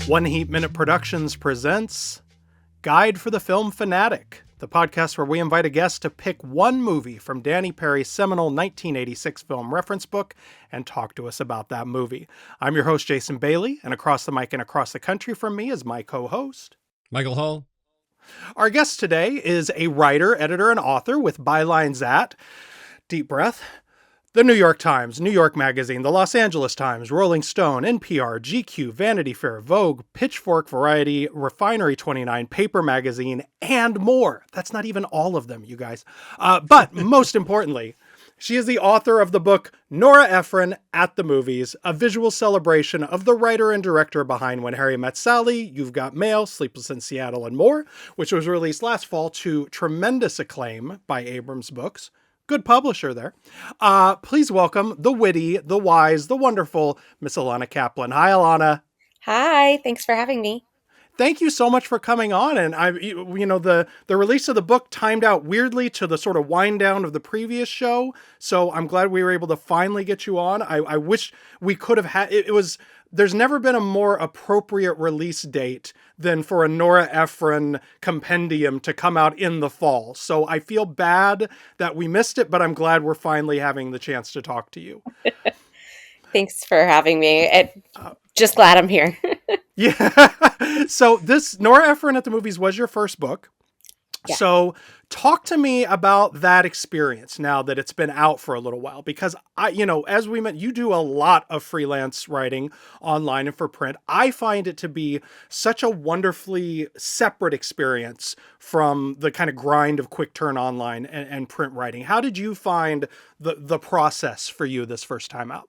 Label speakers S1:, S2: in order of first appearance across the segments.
S1: One Heat Minute Productions presents Guide for the Film Fanatic, the podcast where we invite a guest to pick one movie from Danny Perry's seminal 1986 film reference book and talk to us about that movie. I'm your host, Jason Bailey, and across the mic and across the country from me is my co-host,
S2: Michael Hall.
S1: Our guest today is a writer, editor, and author with bylines at, deep breath, The New York Times, New York Magazine, The Los Angeles Times, Rolling Stone, NPR, GQ, Vanity Fair, Vogue, Pitchfork, Variety, Refinery 29, Paper Magazine, and more. That's not even all of them, you guys. But most importantly, she is the author of the book Nora Ephron at the Movies, a visual celebration of the writer and director behind When Harry Met Sally, You've Got Mail, Sleepless in Seattle, and more, which was released last fall to tremendous acclaim by Abrams Books. Good publisher there. Please welcome the witty, the wise, the wonderful Miss Ilana Kaplan. Hi, Ilana.
S3: Hi, thanks for having me.
S1: Thank you so much for coming on. And the release of the book timed out weirdly to the sort of wind down of the previous show. So I'm glad we were able to finally get you on. I wish we could have had there's never been a more appropriate release date than for a Nora Ephron compendium to come out in the fall. So I feel bad that we missed it, but I'm glad we're finally having the chance to talk to you.
S3: Thanks for having me. Just glad I'm here.
S1: Yeah. So this Nora Ephron at the Movies was your first book. Yeah. So talk to me about that experience now that it's been out for a little while, because as we met, you do a lot of freelance writing online and for print. I find it to be such a wonderfully separate experience from the kind of grind of quick turn online and print writing. How did you find the process for you this first time out?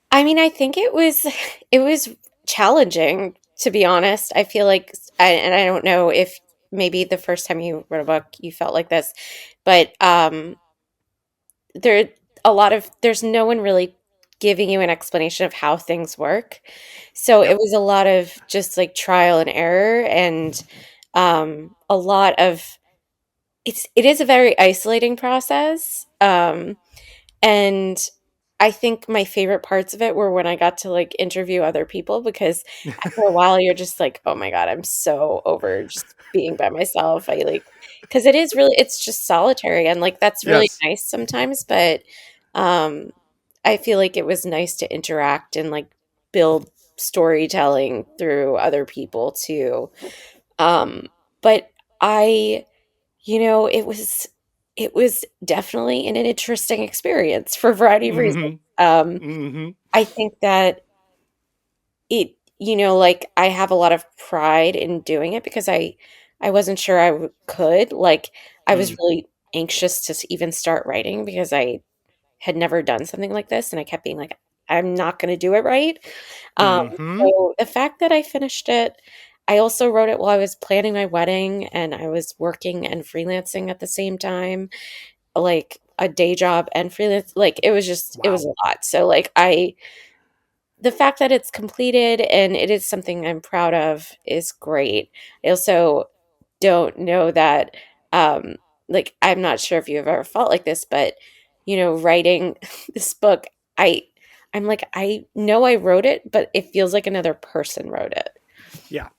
S3: I mean, I think it was challenging, to be honest. I feel like, and I don't know if maybe the first time you wrote a book you felt like this, but there's no one really giving you an explanation of how things work. So It was a lot of just like trial and error, and a lot of it is a very isolating process. And I think my favorite parts of it were when I got to like interview other people, because after a while you're just like, oh my God, I'm so over just being by myself. Because it's just solitary, and like that's really nice sometimes, but I feel like it was nice to interact and like build storytelling through other people too. But it was definitely an interesting experience for a variety of reasons. I think that I have a lot of pride in doing it, because I wasn't sure I could. Like, I was really anxious to even start writing, because I had never done something like this, and I kept being like, I'm not going to do it right. So the fact that I finished it, I also wrote it while I was planning my wedding, and I was working and freelancing at the same time, like a day job and freelance. Like, it was It was a lot. So like the fact that it's completed and it is something I'm proud of is great. I also don't know that, I'm not sure if you've ever felt like this, but writing this book, I'm like, I know I wrote it, but it feels like another person wrote it.
S1: Yeah.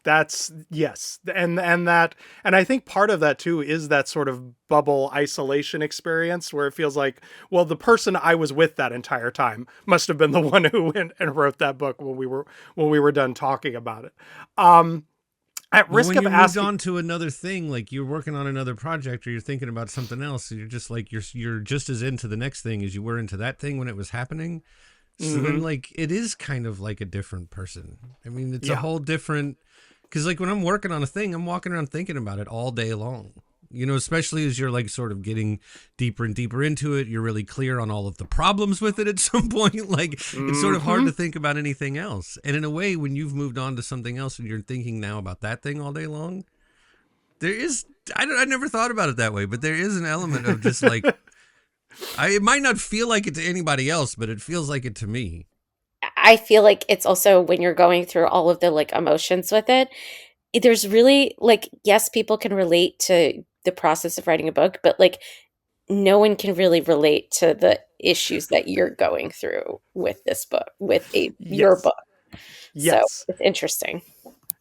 S1: That's yes. And I think part of that too is that sort of bubble isolation experience where it feels like, well, the person I was with that entire time must have been the one who went and wrote that book when we were done talking about it. At risk of asking,
S2: moved on to another thing, like you're working on another project or you're thinking about something else, and you're just like you're just as into the next thing as you were into that thing when it was happening. So then, like, it is kind of like a different person. I mean, it's a whole different, because like when I'm working on a thing, I'm walking around thinking about it all day long. Especially as you're like sort of getting deeper and deeper into it, you're really clear on all of the problems with it at some point. Like, it's sort of hard to think about anything else. And in a way, when you've moved on to something else and you're thinking now about that thing all day long, there is, I never thought about it that way, but there is an element of just like, it might not feel like it to anybody else, but it feels like it to me.
S3: I feel like it's also when you're going through all of the like emotions with it, there's really like, yes, people can relate to the process of writing a book, but like no one can really relate to the issues that you're going through with this book, with your book. So
S1: Yes.
S3: it's interesting.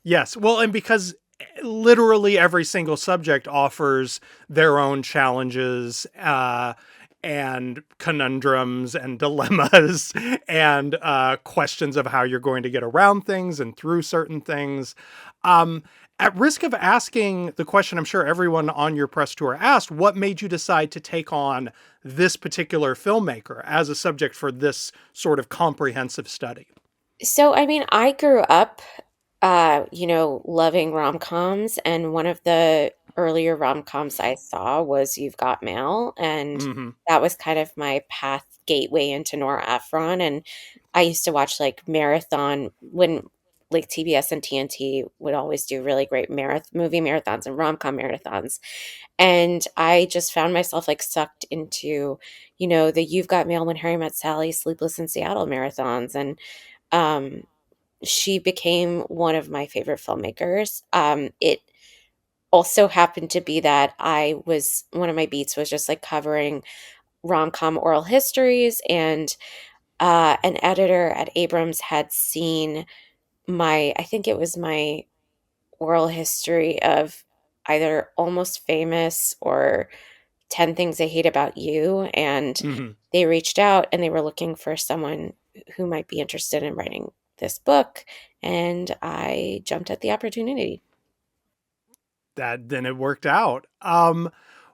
S1: Yes. Well, and because literally every single subject offers their own challenges and conundrums and dilemmas and questions of how you're going to get around things and through certain things. At risk of asking the question I'm sure everyone on your press tour asked, what made you decide to take on this particular filmmaker as a subject for this sort of comprehensive study?
S3: So, I mean, I grew up, loving rom-coms, and one of the earlier rom-coms I saw was You've Got Mail, and
S1: Mm-hmm.
S3: that was kind of my path gateway into Nora Ephron. And I used to watch like marathon when like TBS and TNT would always do really great movie marathons and rom-com marathons. And I just found myself like sucked into, the You've Got Mail, When Harry Met Sally, Sleepless in Seattle marathons. And um, she became one of my favorite filmmakers. It also happened to be that one of my beats was just like covering rom-com oral histories, and an editor at Abrams had seen I think it was my oral history of either Almost Famous or 10 Things I Hate About You. And
S1: Mm-hmm.
S3: they reached out and they were looking for someone who might be interested in writing this book. And I jumped at the opportunity.
S1: That then it worked out.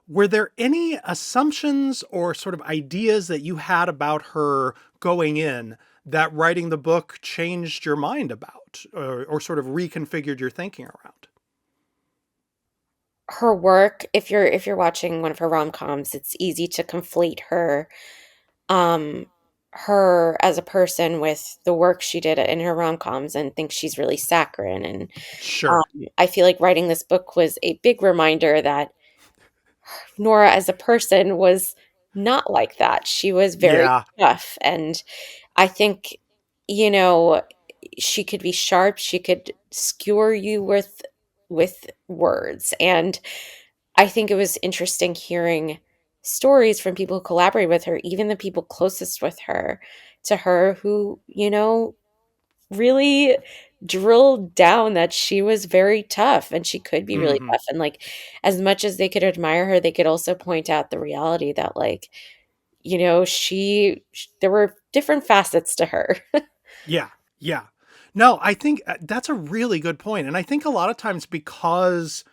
S1: Were there any assumptions or sort of ideas that you had about her going in that writing the book changed your mind about, or sort of reconfigured your thinking around?
S3: Her work, if you're watching one of her rom-coms, it's easy to conflate um her as a person with the work she did in her rom-coms and think she's really saccharine. And
S1: Sure.
S3: I feel like writing this book was a big reminder that Nora as a person was not like that. She was very
S1: Yeah.
S3: tough. And I think, you know, she could be sharp, she could skewer you with words. And I think it was interesting hearing stories from people who collaborate with her, even the people closest to her who, really drilled down that she was very tough and she could be really
S1: Hmm.
S3: tough. And like, as much as they could admire her, they could also point out the reality that, like, there were different facets to her.
S1: Yeah. Yeah. No, I think that's a really good point. And I think a lot of times because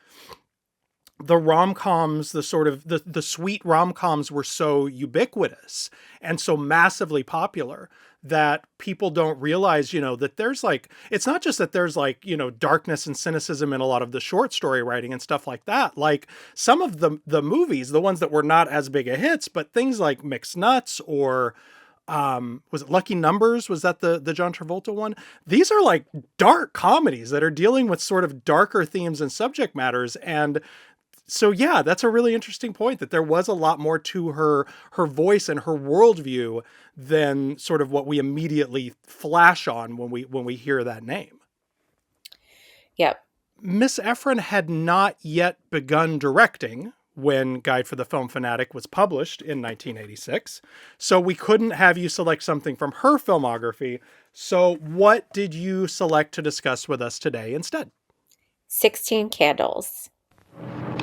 S1: the rom-coms, the sort of the sweet rom-coms were so ubiquitous and so massively popular that people don't realize, that there's like, it's not just that there's like, darkness and cynicism in a lot of the short story writing and stuff like that. Like some of the movies, the ones that were not as big a hits, but things like Mixed Nuts or was it Lucky Numbers? Was that the John Travolta one? These are like dark comedies that are dealing with sort of darker themes and subject matters. And so yeah, that's a really interesting point that there was a lot more to her voice and her worldview than sort of what we immediately flash on when we hear that name.
S3: Yep.
S1: Miss Ephron had not yet begun directing when Guide for the Film Fanatic was published in 1986, so we couldn't have you select something from her filmography. So what did you select to discuss with us today instead?
S3: 16 Candles.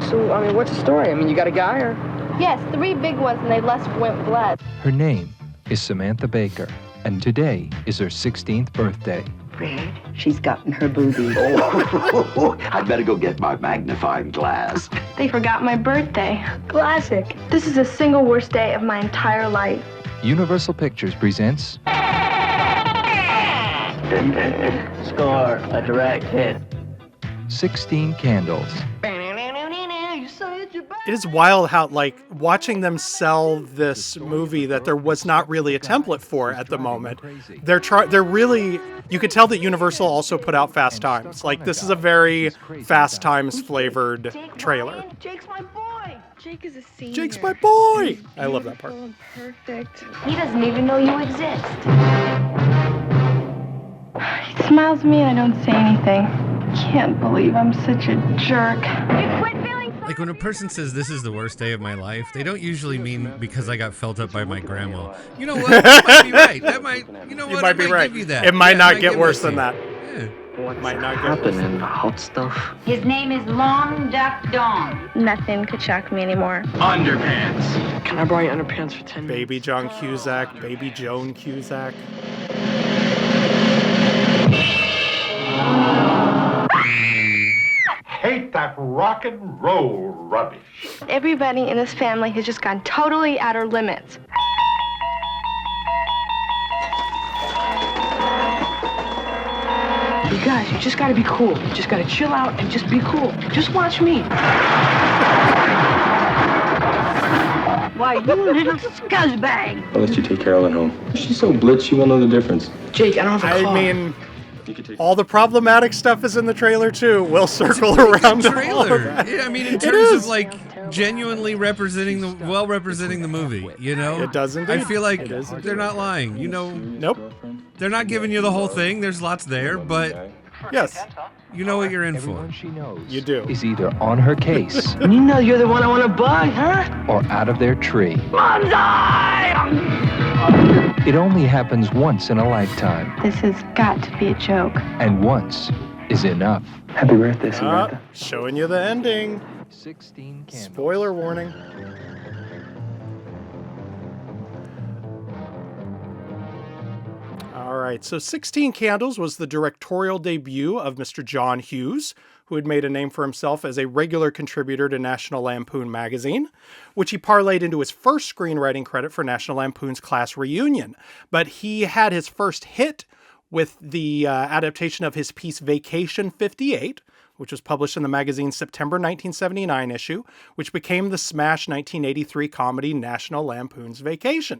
S4: So, I mean, what's the story? I mean, you got a guy or?
S5: Yes, 3 big ones, and they went blood.
S6: Her name is Samantha Baker, and today is her 16th birthday.
S7: Fred, she's gotten her boobies.
S8: Oh, I'd better go get my magnifying glass.
S5: They forgot my birthday. Classic. This is the single worst day of my entire life.
S6: Universal Pictures presents
S7: Score, a direct hit.
S6: 16 Candles.
S1: It is wild how, like, watching them sell this movie that there was not really a template for at the moment. They're really, you could tell that Universal also put out Fast Times. Like, this is a very Fast Times flavored trailer.
S5: Jake's my boy.
S9: Jake is a senior.
S1: Jake's my boy! I love that part.
S9: Perfect.
S5: He doesn't even know you exist. He smiles at me and I don't say anything. Can't believe I'm such a jerk. You quit feeling sorry
S2: Like when a person says this is the worst day of my life, they don't usually mean because I got felt up by my grandma. You know what? That might be right. That might, you know what?
S1: might be right.
S2: Give you that.
S1: It might not
S2: I
S1: get
S2: give
S1: worse
S2: to
S1: than
S2: you.
S1: that.
S2: Yeah.
S7: What's
S1: Might not get worse.
S7: happening? Hot stuff.
S10: His name is Long Duck Dawn.
S5: Nothing could shock me anymore.
S4: Underpants. Can I borrow your underpants for 10 minutes?
S1: Baby John Cusack, baby Joan Cusack.
S11: Hate that rock and roll rubbish.
S5: Everybody in this family has just gone totally out of limits.
S4: You guys, you just gotta be cool. You just gotta chill out and just be cool. Just watch me.
S10: Why, you little scuzzbag.
S12: I'll let you take Carolyn home. She's so blitz, she won't know the difference.
S4: Jake, I don't have a car.
S1: I mean, all the problematic stuff is in the trailer too. We'll circle around
S2: The
S1: to all of
S2: trailer.
S1: that.
S2: Yeah, I mean, in terms of like genuinely representing the movie, you know?
S1: It does indeed.
S2: I feel like
S1: It is
S2: they're not lying. You know,
S1: Nope.
S2: they're not giving you the whole thing. There's lots there, but
S1: Yes,
S2: you know what you're in for.
S6: Everyone she knows
S1: you do.
S6: is either on her case
S4: You know you're the one I want to bug, huh?
S6: or out of their tree.
S4: Bonsai!
S6: It only happens once in a lifetime,
S5: This has got to be a joke.
S6: and once is enough.
S12: Happy birthday, Samantha.
S1: Showing you the ending.
S6: 16 candles.
S1: Spoiler warning. All right, so 16 Candles was the directorial debut of Mr. John Hughes, who had made a name for himself as a regular contributor to National Lampoon magazine, which he parlayed into his first screenwriting credit for National Lampoon's Class Reunion. But he had his first hit with the adaptation of his piece Vacation 58, which was published in the magazine's September 1979 issue, which became the smash 1983 comedy National Lampoon's Vacation.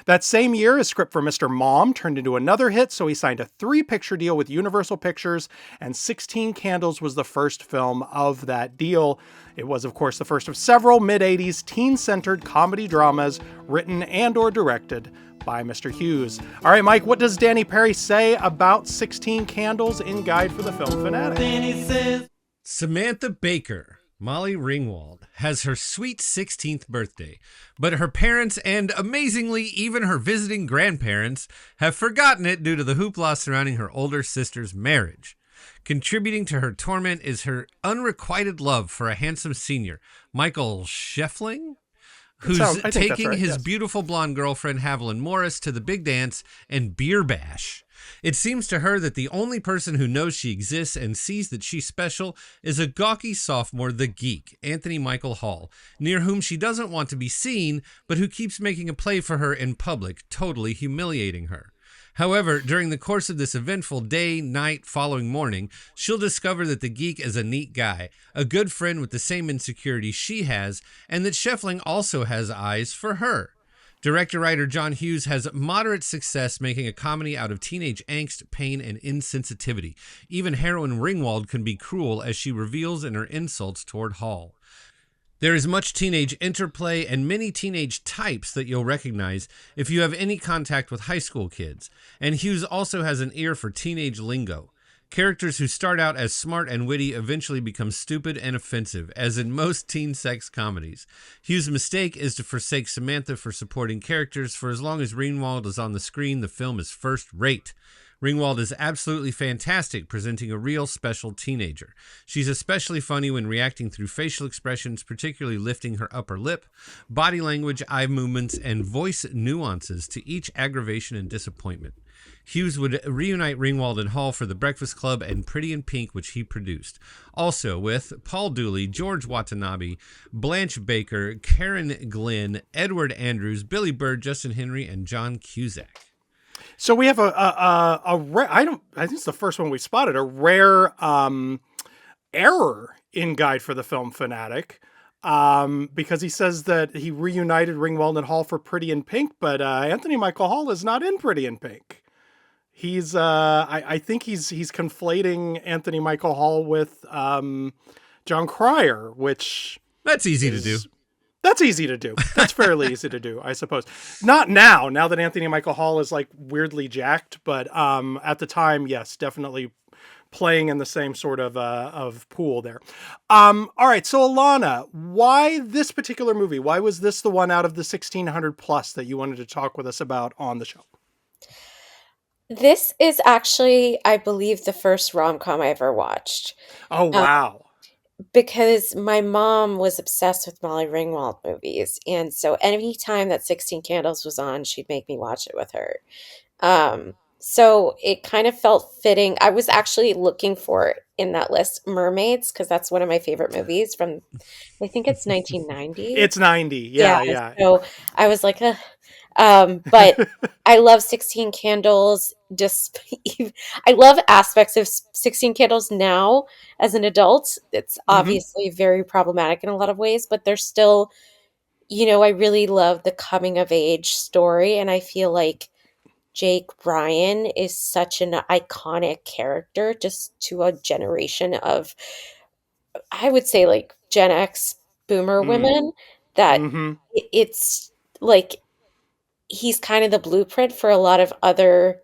S1: That same year, his script for Mr. Mom turned into another hit, so he signed a 3-picture deal with Universal Pictures, and 16 Candles was the first film of that deal. It was, of course, the first of several mid-80s teen-centered comedy dramas written and or directed by Mr. Hughes. All right, Mike, what does Danny Perry say about 16 Candles in Guide for the Film Fanatic?
S2: Samantha Baker, Molly Ringwald, has her sweet 16th birthday, but her parents and, amazingly, even her visiting grandparents have forgotten it due to the hoopla surrounding her older sister's marriage. Contributing to her torment is her unrequited love for a handsome senior, Michael Scheffling, who's taking his beautiful blonde girlfriend, Haviland Morris, to the big dance and beer bash. It seems to her that the only person who knows she exists and sees that she's special is a gawky sophomore, the geek, Anthony Michael Hall, near whom she doesn't want to be seen, but who keeps making a play for her in public, totally humiliating her. However, during the course of this eventful day, night, following morning, she'll discover that the geek is a neat guy, a good friend with the same insecurities she has, and that Scheffling also has eyes for her. Director-writer John Hughes has moderate success making a comedy out of teenage angst, pain, and insensitivity. Even heroine Ringwald can be cruel, as she reveals in her insults toward Hall. There is much teenage interplay and many teenage types that you'll recognize if you have any contact with high school kids. And Hughes also has an ear for teenage lingo. Characters who start out as smart and witty eventually become stupid and offensive, as in most teen sex comedies. Hughes' mistake is to forsake Samantha for supporting characters. For as long as Ringwald is on the screen, the film is first rate. Ringwald is absolutely fantastic, presenting a real special teenager. She's especially funny when reacting through facial expressions, particularly lifting her upper lip, body language, eye movements, and voice nuances to each aggravation and disappointment. Hughes would reunite Ringwald and Hall for The Breakfast Club and Pretty in Pink, which he produced. Also with Paul Dooley, George Watanabe, Blanche Baker, Karen Glenn, Edward Andrews, Billy Bird, Justin Henry, and John Cusack.
S1: So we have a rare, I think it's the first one we spotted, a rare error in Guide for the Film Fanatic, because he says that he reunited Ringwald and Hall for Pretty in Pink, but Anthony Michael Hall is not in Pretty in Pink. He's I think he's conflating Anthony Michael Hall with John Cryer, which
S2: that's easy to do.
S1: That's easy to do. That's fairly easy to do, I suppose. Not now that Anthony Michael Hall is like weirdly jacked, but at the time, yes, definitely playing in the same sort of pool there. All right, so Ilana, why this particular movie? Why was this the one out of the 1600 plus that you wanted to talk with us about on the show?
S3: This is actually, I believe, the first rom-com I ever watched.
S1: Oh, wow.
S3: Because my mom was obsessed with Molly Ringwald movies, and so any time that 16 Candles was on, she'd make me watch it with her. So it kind of felt fitting. I was actually looking for in that list Mermaids because that's one of my favorite movies from, I think it's 1990.
S1: It's 90.
S3: Yeah,
S1: Yeah.
S3: so I was like, ugh. But I love 16 Candles. Just I love aspects of 16 Candles now as an adult. It's obviously very problematic in a lot of ways, but there's still, I really love the coming of age story, and I feel like Jake Bryan is such an iconic character just to a generation of, I would say, like Gen X boomer women that it's like he's kind of the blueprint for a lot of other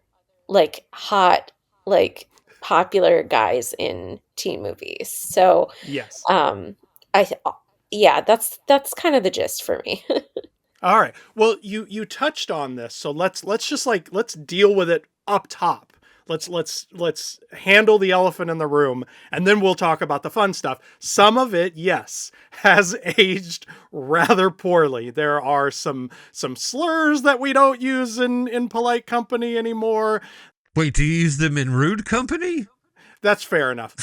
S3: like hot, like popular guys in teen movies. So,
S1: Yes.
S3: I yeah, that's kind of the gist for me.
S1: All right. Well, you touched on this, so let's just let's deal with it up top. Let's handle the elephant in the room, and then we'll talk about the fun stuff. Some of it, yes, has aged rather poorly. There are some slurs that we don't use in polite company anymore.
S2: Wait, do you use them in rude company?
S1: That's fair enough.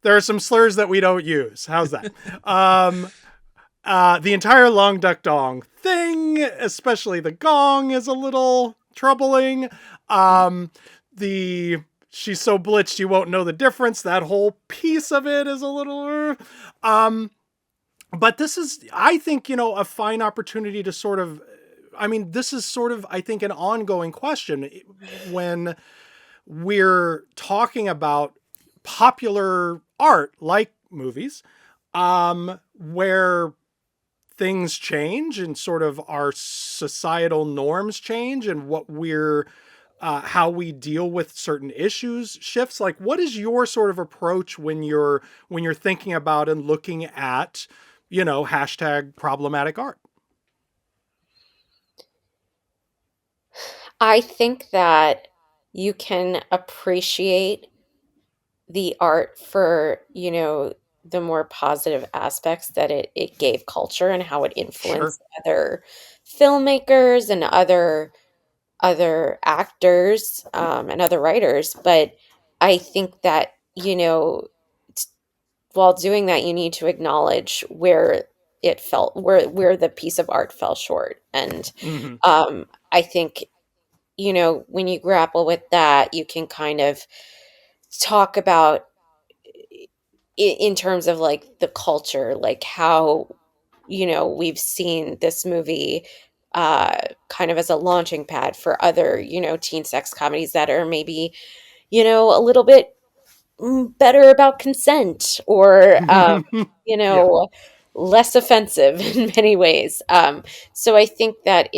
S1: There are some slurs that we don't use. How's that? The entire long duck dong thing, especially the gong, is a little troubling. She's so blitzed you won't know the difference. That whole piece of it is a little, but this is, I think, a fine opportunity to sort of, this is sort of, I think, an ongoing question when we're talking about popular art like movies, where things change and sort of our societal norms change and what we're how we deal with certain issues shifts. Like, what is your sort of approach when you're thinking about and looking at, hashtag problematic art?
S3: I think that you can appreciate the art for, the more positive aspects that it gave culture and how it influenced other filmmakers and other actors, and other writers. But I think that, while doing that, you need to acknowledge where where the piece of art fell short. And I think, when you grapple with that, you can kind of talk about in terms of like the culture, like how, we've seen this movie kind of as a launching pad for other, teen sex comedies that are maybe, a little bit better about consent or,
S1: Yeah.
S3: less offensive in many ways. So I think that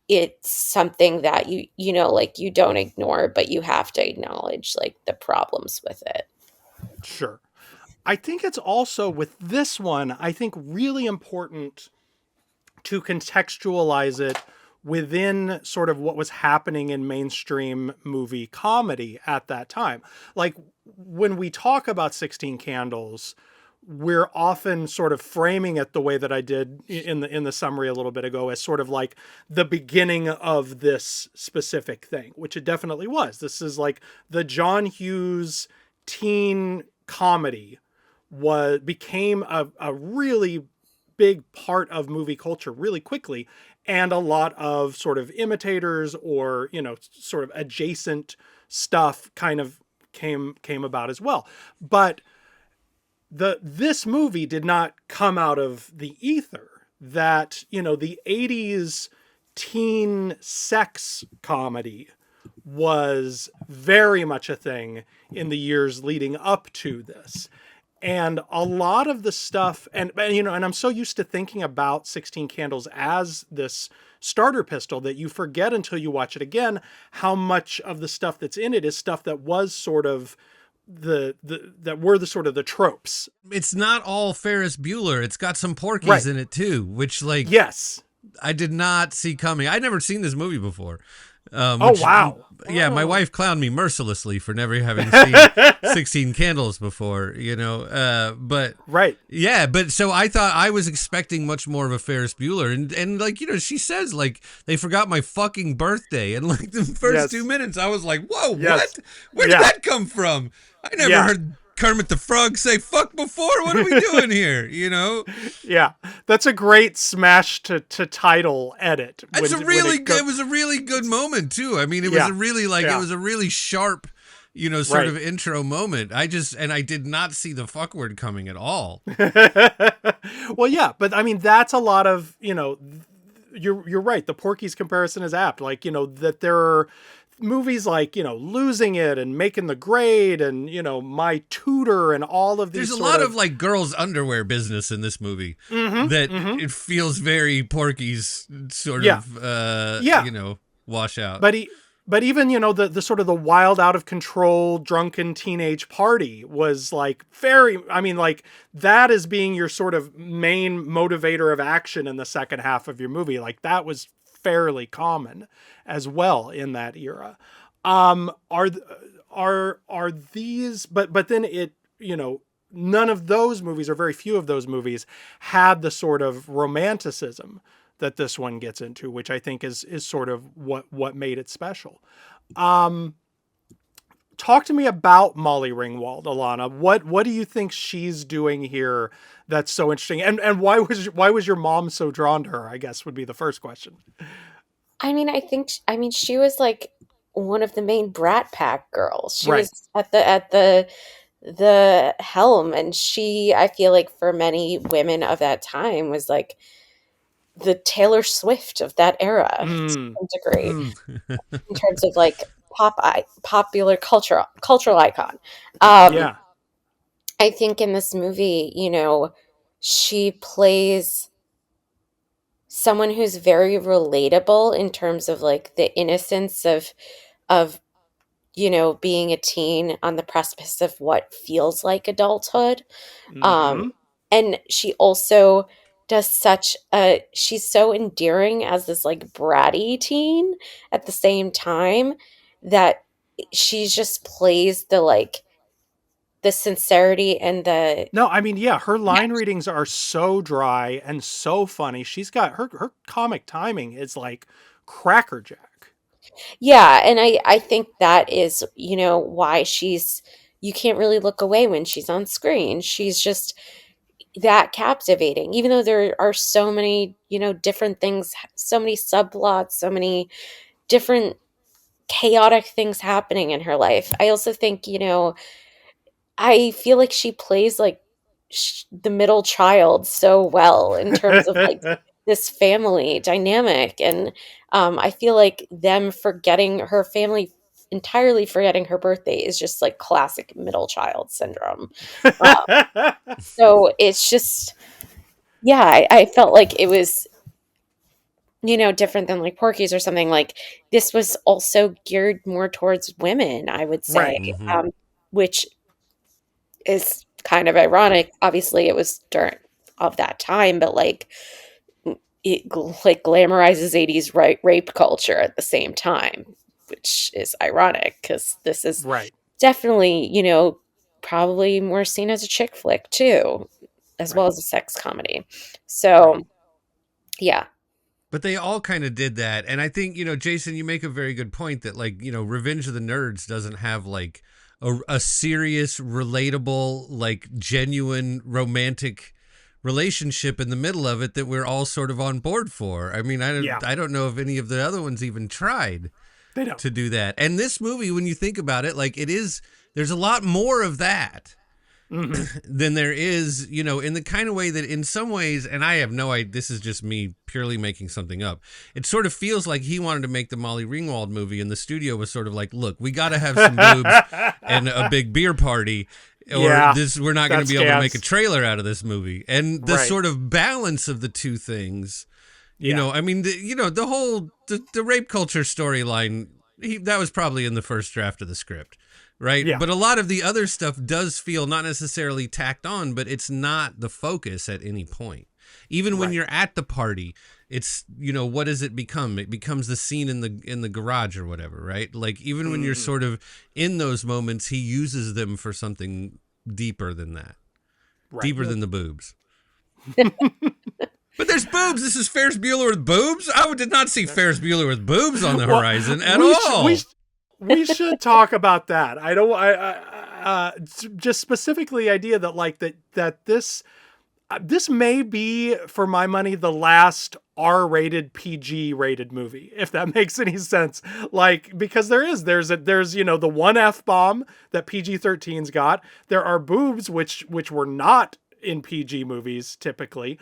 S3: it's something that like you don't ignore, but you have to acknowledge like the problems with it.
S1: Sure. I think it's also with this one, I think really important to contextualize it within sort of what was happening in mainstream movie comedy at that time. Like, when we talk about 16 Candles, we're often sort of framing it the way that I did in the summary a little bit ago as sort of like the beginning of this specific thing, which it definitely was. This is like the John Hughes teen comedy became a really big part of movie culture really quickly, and a lot of sort of imitators or sort of adjacent stuff kind of came about as well. But this movie did not come out of the ether. That the 80s teen sex comedy was very much a thing in the years leading up to this. And a lot of the stuff, and I'm so used to thinking about 16 Candles as this starter pistol that you forget until you watch it again, how much of the stuff that's in it is stuff that was sort of that were the sort of the tropes.
S2: It's not all Ferris Bueller. It's got some Porky's in it too, which
S1: yes,
S2: I did not see coming. I'd never seen this movie before.
S1: Wow.
S2: Yeah, my wife clowned me mercilessly for never having seen 16 Candles before, but
S1: right.
S2: Yeah, but so I thought I was expecting much more of a Ferris Bueller, and like, she says like they forgot my fucking birthday, and like the first 2 minutes I was like, whoa, what? Where did that come from? I never heard Kermit the Frog say fuck before. What are we doing here?
S1: Yeah, that's a great smash to title edit.
S2: It was a really good moment too. I mean, it was a really it was a really sharp, sort of intro moment. I did not see the fuck word coming at all.
S1: Well, yeah, but I mean, that's a lot of, you're right. The Porky's comparison is apt. Like, that there are movies like, Losing It and Making the Grade and, My Tutor and all of these.
S2: There's a lot of like girls' underwear business in this movie it feels very Porky's sort of, wash out.
S1: But even, the sort of the wild, out of control, drunken teenage party was like that is being your sort of main motivator of action in the second half of your movie. Like that was fairly common as well in that era. Are these, but then it, none of those movies, or very few of those movies, had the sort of romanticism that this one gets into, which I think is sort of what made it special. Talk to me about Molly Ringwald, Ilana. What do you think she's doing here that's so interesting? And why was your mom so drawn to her, I guess, would be the first question.
S3: I mean, she was like one of the main Brat Pack girls. She was at the helm, and I feel like for many women of that time was like the Taylor Swift of that era to some degree in terms of like popular cultural icon. I think in this movie, she plays someone who's very relatable in terms of like the innocence of being a teen on the precipice of what feels like adulthood. And she also does she's so endearing as this like bratty teen at the same time that she just plays the sincerity and
S1: her line readings are so dry and so funny. She's got her comic timing is like crackerjack.
S3: Yeah, and I think that is, why you can't really look away when she's on screen. She's just that captivating, even though there are so many, different things, so many subplots, so many different chaotic things happening in her life. I also think, I feel like she plays like the middle child so well in terms of like this family dynamic. And I feel like them entirely forgetting her birthday is just like classic middle child syndrome. So it's just, I felt like it was, different than like Porky's or something. Like this was also geared more towards women, I would say, which is kind of ironic. Obviously it was during of that time, but like it like glamorizes 80s rape culture at the same time, which is ironic because this is definitely, probably more seen as a chick flick too, as well as a sex comedy. So yeah.
S2: But they all kind of did that. And I think, Jason, you make a very good point that like, Revenge of the Nerds doesn't have like a serious, relatable, like genuine romantic relationship in the middle of it that we're all sort of on board for. I mean, I don't know if any of the other ones even tried to do that. And this movie, when you think about it, like there's a lot more of that than there is, in the kind of way that in some ways, and I have no idea, this is just me purely making something up. It sort of feels like he wanted to make the Molly Ringwald movie and the studio was sort of like, look, we got to have some boobs and a big beer party. or this we're not going to be able to make a
S1: scans.
S2: trailer out of this movie. And the
S1: Right.
S2: sort of balance of the two things, you know, I mean, the whole the rape culture storyline, that was probably in the first draft of the script, right?
S1: Yeah.
S2: But a lot of the other stuff does feel not necessarily tacked on, but it's not the focus at any point. Even when you're at the party, it's, you know, what does it become? It becomes the scene in the garage or whatever, right? Like, even when you're sort of in those moments, he uses them for something deeper than that. Right. Deeper than the boobs. But there's boobs. This is Ferris Bueller with boobs. I did not see Ferris Bueller with boobs on the horizon at all.
S1: We should talk about that. I just specifically the idea that like that this may be, for my money, the last R-rated, PG-rated movie, if that makes any sense. Like, because there's you know, the one F-bomb that PG-13's got. There are boobs which were not in PG movies typically.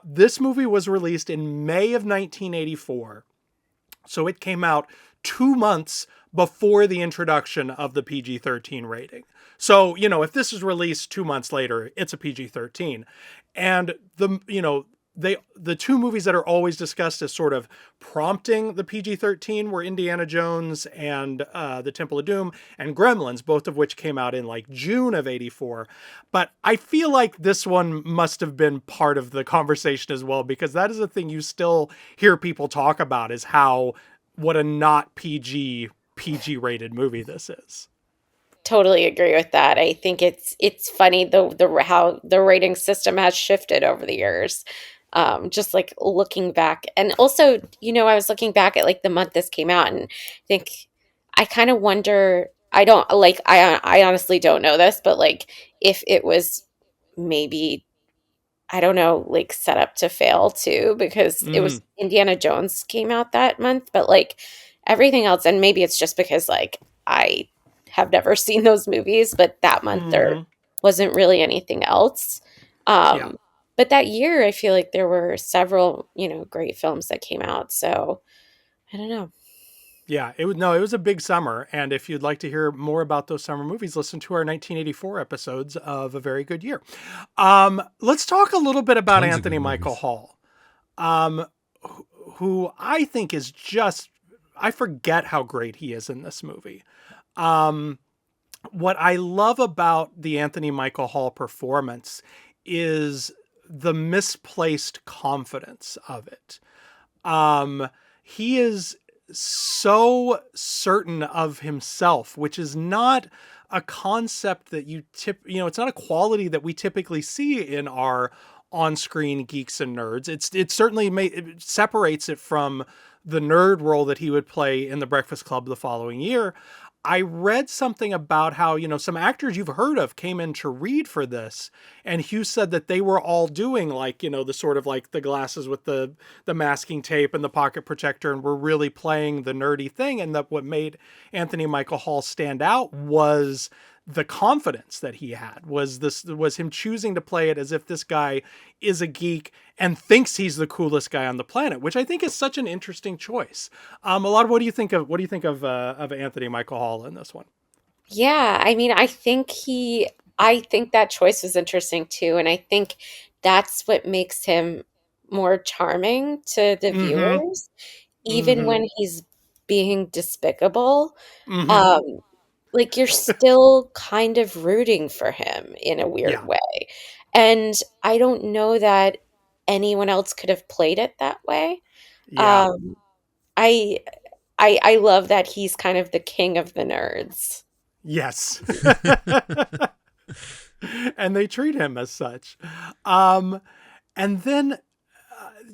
S1: This movie was released in May of 1984. So it came out 2 months before the introduction of the PG-13 rating. So, you know, if this is released 2 months later, it's a PG-13. And the two movies that are always discussed as sort of prompting the PG-13 were Indiana Jones and The Temple of Doom and Gremlins, both of which came out in like June of 84. But I feel like this one must have been part of the conversation as well, because that is a thing you still hear people talk about, is what a not PG rated movie this is.
S3: Totally agree with that. I think it's funny how the rating system has shifted over the years. Just like looking back, and also, you know, I was looking back at like the month this came out, and I kind of wonder. I honestly don't know this, but like if it was maybe, I don't know, like set up to fail too, because it was Indiana Jones came out that month, but like everything else, and maybe it's just because like I have never seen those movies, but that month there wasn't really anything else. But that year, I feel like there were several, you know, great films that came out. So I don't know.
S1: Yeah, it was a big summer. And if you'd like to hear more about those summer movies, listen to our 1984 episodes of A Very Good Year. Let's talk a little bit about Anthony Michael Hall, who I think is I forget how great he is in this movie. What I love about the Anthony Michael Hall performance is the misplaced confidence of it. He is so certain of himself, which is not a concept that it's not a quality that we typically see in our on-screen geeks and nerds. It certainly it separates it from the nerd role that he would play in The Breakfast Club the following year. I read something about how, you know, some actors you've heard of came in to read for this, and Hughes said that they were all doing like, you know, the sort of like the glasses with the masking tape and the pocket protector, and were really playing the nerdy thing. And that what made Anthony Michael Hall stand out was the confidence that he had, was him choosing to play it as if this guy is a geek and thinks he's the coolest guy on the planet, which I think is such an interesting choice. What do you think of Anthony Michael Hall in this one?
S3: Yeah, I mean, I think that choice was interesting too, and I think that's what makes him more charming to the viewers, even when he's being despicable. Like, you're still kind of rooting for him in a weird way. And I don't know that anyone else could have played it that way.
S1: Yeah.
S3: I love that he's kind of the king of the nerds.
S1: Yes. And they treat him as such. And then,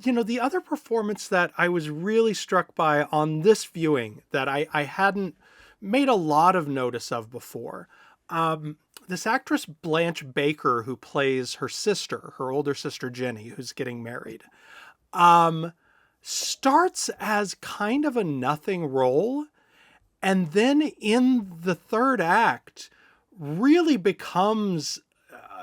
S1: you know, the other performance that I was really struck by on this viewing that I hadn't made a lot of notice of before. This actress Blanche Baker, who plays her older sister Jenny, who's getting married, starts as kind of a nothing role, and then in the third act really becomes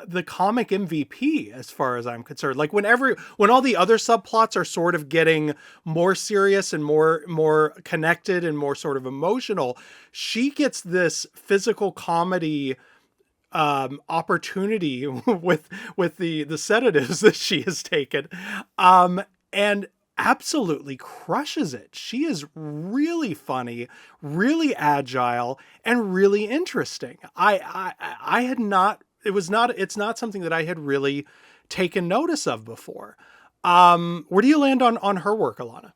S1: the comic MVP as far as I'm concerned. Like when all the other subplots are sort of getting more serious and more connected and more sort of emotional, she gets this physical comedy opportunity with the sedatives that she has taken, and absolutely crushes it. She is really funny, really agile, and really interesting. I had not. It's not something that I had really taken notice of before. Where do you land on her work, Ilana?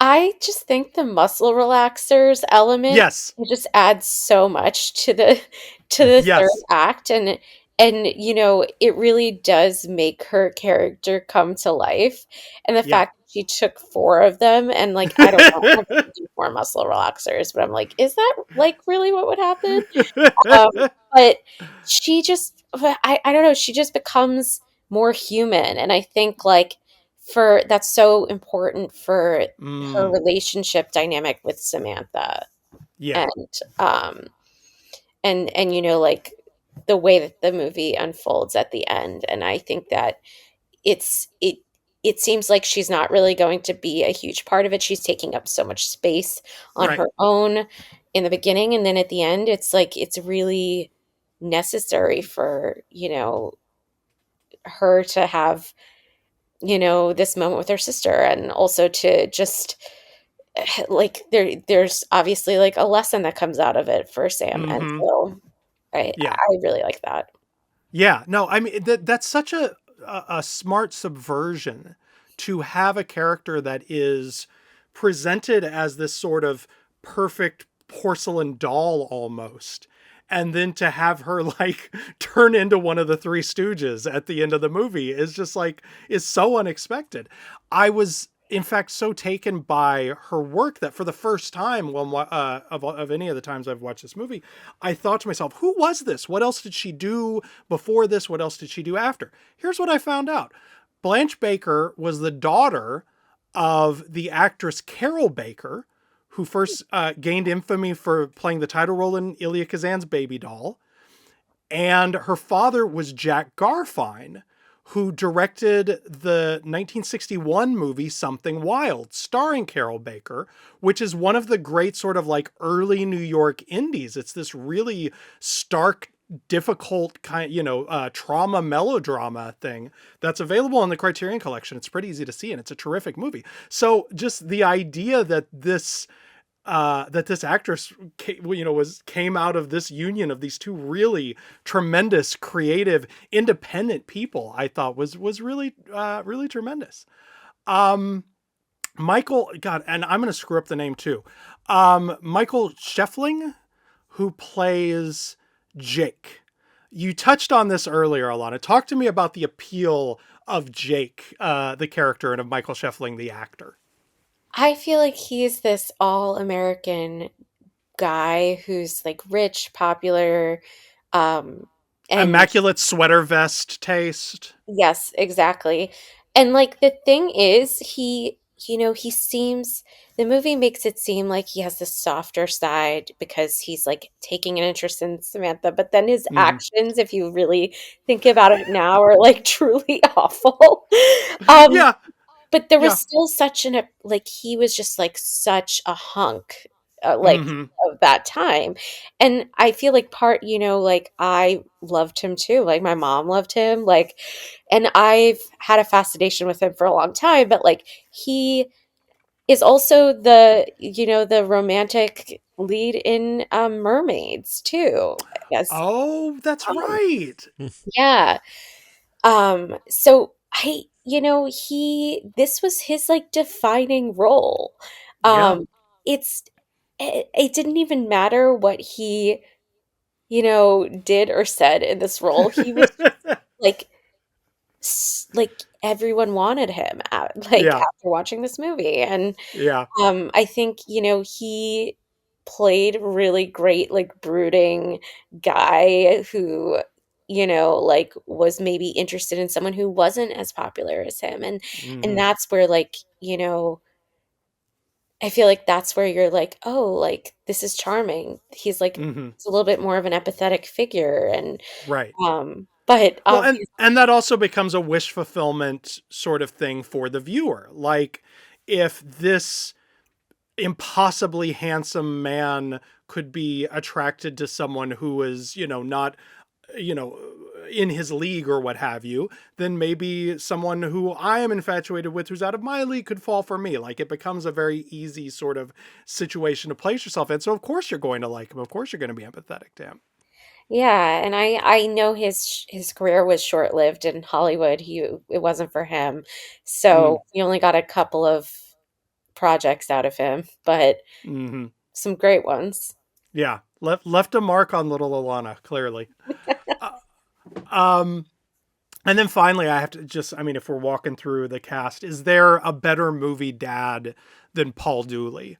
S3: I just think the muscle relaxers element
S1: Yes.
S3: just adds so much to the third
S1: Yes.
S3: act, and it really does make her character come to life. And the
S1: Yeah.
S3: fact that she took 4 of them, and like I don't want her to do 4 muscle relaxers, but I'm like, is that like really what would happen? But she just I don't know, she just becomes more human, and I think like for that's so important for her relationship dynamic with Samantha,
S1: Yeah.
S3: and um and like the way that the movie unfolds at the end. And I think that it's it it seems like she's not really going to be a huge part of it. She's taking up so much space on
S1: Right.
S3: her own in the beginning, and then at the end it's like it's really necessary for her to have this moment with her sister, and also to just like there's obviously like a lesson that comes out of it for Sam, and
S1: Mm-hmm.
S3: so
S1: Yeah.
S3: I really like that.
S1: Yeah. No, I mean that's such a smart subversion to have a character that is presented as this sort of perfect porcelain doll almost. And then to have her like turn into one of the Three Stooges at the end of the movie is just like, is so unexpected. I was in fact so taken by her work that for the first time, of any of the times I've watched this movie, I thought to myself, who was this? What else did she do before this? What else did she do after? Here's what I found out. Blanche Baker was the daughter of the actress Carol Baker, who first gained infamy for playing the title role in Elia Kazan's Baby Doll. And her father was Jack Garfine, who directed the 1961 movie Something Wild, starring Carol Baker, which is one of the great sort of like early New York indies. It's this really stark, difficult kind, trauma melodrama thing that's available in the Criterion Collection. It's pretty easy to see, and it's a terrific movie. So just the idea that this actress came out of this union of these two really tremendous, creative, independent people, I thought was really really tremendous. Michael, God, and I'm going to screw up the name too. Michael Scheffling, who plays Jake. You touched on this earlier, Alana. Talk to me about the appeal of Jake, the character, and of Michael Scheffling, the actor.
S3: I feel like he's this all-American guy who's like rich, popular, and
S1: immaculate sweater vest taste.
S3: yes, exactly. And like the thing is, he seems the movie makes it seem like he has this softer side because he's like taking an interest in Samantha, but then his actions, if you really think about it now, are like truly awful.
S1: Yeah.
S3: But there was still like he was just like such a hunk, of that time. And I feel like like I loved him too. Like my mom loved him. Like, and I've had a fascination with him for a long time, but like he is also the romantic lead in Mermaids too. Yes.
S1: Oh, that's right.
S3: Yeah. So this was his like defining role.
S1: Yeah.
S3: It's it didn't even matter what he, did or said in this role. He was like like everyone wanted him
S1: Yeah.
S3: after watching this movie. And
S1: Yeah.
S3: I think, he played really great, like brooding guy who, like was maybe interested in someone who wasn't as popular as him. And that's where like, I feel like that's where you're like, oh, like this is charming. He's like it's a little bit more of an empathetic figure. And
S1: Right.
S3: but
S1: Well, and that also becomes a wish fulfillment sort of thing for the viewer. Like if this impossibly handsome man could be attracted to someone who is, not you know, in his league or what have you, then maybe someone who I am infatuated with who's out of my league could fall for me. Like, it becomes a very easy sort of situation to place yourself in. So of course you're going to like him. Of course you're going to be empathetic to him.
S3: Yeah, and I know his career was short-lived in Hollywood. It wasn't for him. So we only got a couple of projects out of him, but some great ones.
S1: Yeah, left a mark on little Ilana, clearly. And then finally, I have to just, I mean, if we're walking through the cast, is there a better movie dad than Paul Dooley?